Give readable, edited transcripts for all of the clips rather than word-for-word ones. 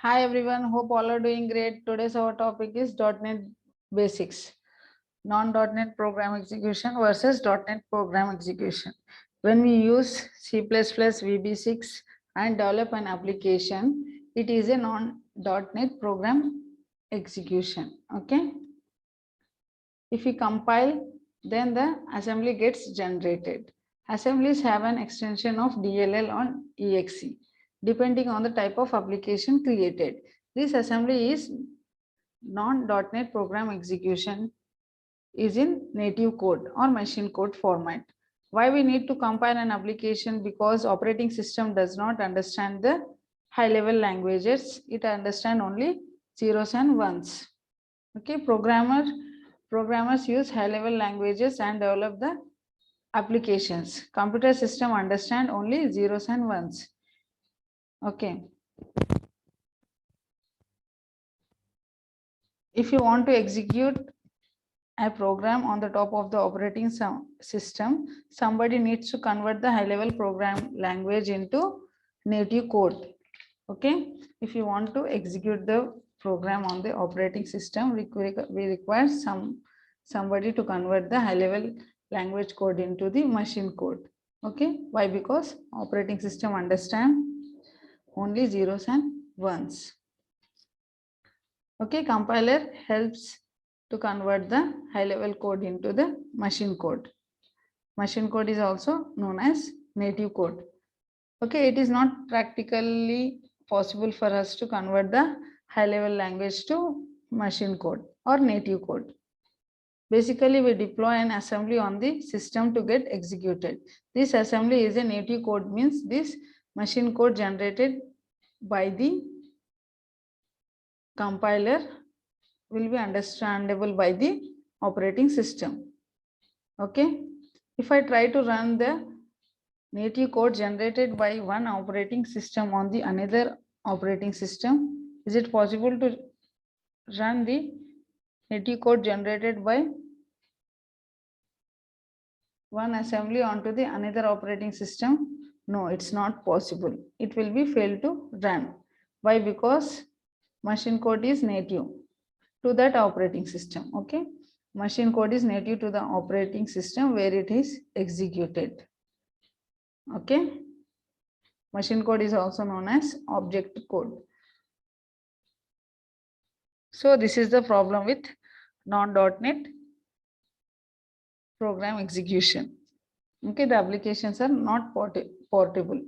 Hi everyone, hope all are doing great. Today's our topic is .NET Basics, non-.NET program execution versus .NET program execution. When we use C++, VB6 and develop an application, it is a non.NET program execution. Okay. If we compile, then the assembly gets generated. Assemblies have an extension of DLL on exe, depending on the type of application created. This assembly is non.NET program execution is in native code or machine code format. Why we need to compile an application? Because operating system does not understand the high level languages. It understands only zeros and ones. Okay, programmers use high level languages and develop the applications. Computer system understand only zeros and ones. Okay. If you want to execute a program on the top of the operating system, somebody needs to convert the high level program language into native code. Okay. If you want to execute the program on the operating system, we require somebody to convert the high level language code into the machine code. Okay. Why? Because operating system understand only zeros and ones. Okay, compiler helps to convert the high level code into the machine code. Machine code is also known as native code. Okay, it is not practically possible for us to convert the high level language to machine code or native code. Basically, we deploy an assembly on the system to get executed. This assembly is a native code, means this machine code generated by the compiler will be understandable by the operating system. Okay. If I try to run the native code generated by one operating system on the another operating system, is it possible to run the native code generated by one assembly onto the another operating system? No, it's not possible. It will be failed to run. Why? Because machine code is native to that operating system. Okay, machine code is native to the operating system where it is executed. Okay, machine code is also known as object code. So this is the problem with non.NET program execution. Okay, the applications are not portable.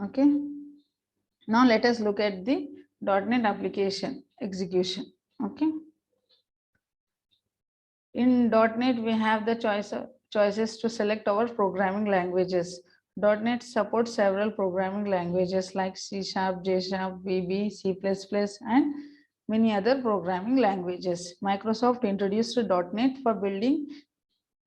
Okay, now let us look at the .NET application execution. Okay, in .NET we have the choices to select our programming languages. .NET supports several programming languages like C#, J#, VB, C++, and many other programming languages. Microsoft introduced .NET for building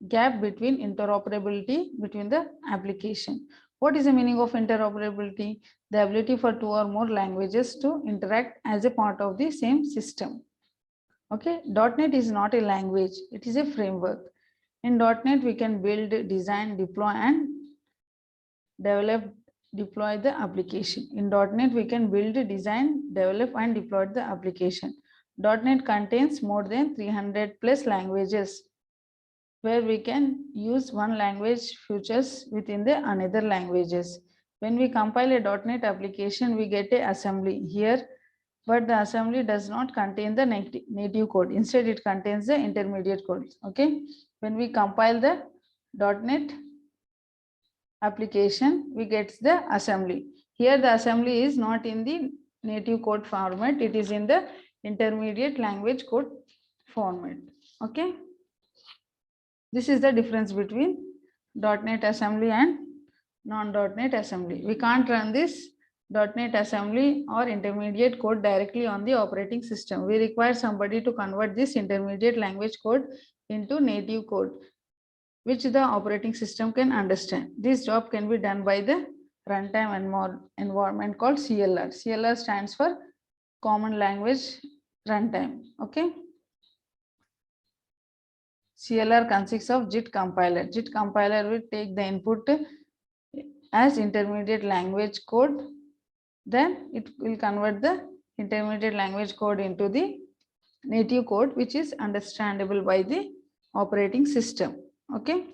gap between interoperability between the application. What is the meaning of interoperability? The ability for two or more languages to interact as a part of the same system. Okay, .NET is not a language, it is a framework. In .NET we can build, design, deploy and deploy the application. In .NET we can build, design, develop and deploy the application. .NET contains more than 300 plus languages where we can use one language features within the another languages. When we compile a .NET application, we get a assembly here, but the assembly does not contain the native code. Instead, it contains the intermediate code. Okay, when we compile the .NET application, we get the assembly. Here, the assembly is not in the native code format; it is in the intermediate language code format. Okay. This is the difference between .NET assembly and non.NET assembly. We can't run this .NET assembly or intermediate code directly on the operating system. We require somebody to convert this intermediate language code into native code, which the operating system can understand. This job can be done by the runtime environment called CLR. CLR stands for Common Language Runtime. Okay. CLR consists of JIT compiler. JIT compiler will take the input as intermediate language code, then it will convert the intermediate language code into the native code, which is understandable by the operating system. Okay.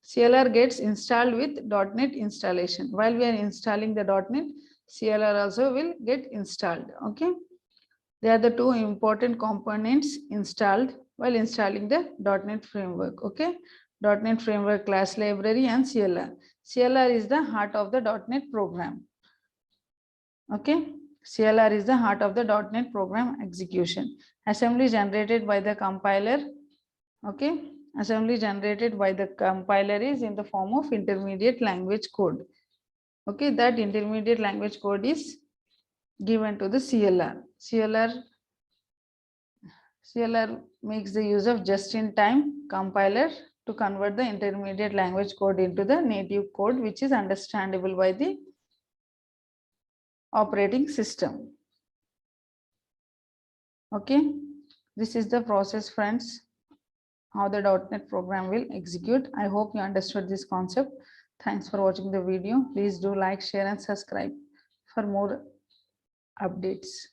CLR gets installed with .NET installation. While we are installing the .NET, CLR also will get installed. Okay. They are the two important components installed while installing the .NET framework. Okay. .NET framework class library and CLR. CLR is the heart of the .NET program. Okay. CLR is the heart of the .NET program execution. Assembly generated by the compiler. Okay. Assembly generated by the compiler is in the form of intermediate language code. Okay. That intermediate language code is given to the CLR. CLR makes the use of just-in-time compiler to convert the intermediate language code into the native code, which is understandable by the operating system. Okay, this is the process, friends, how the .NET program will execute. I hope you understood this concept. Thanks for watching the video. Please do like, share and subscribe for more updates.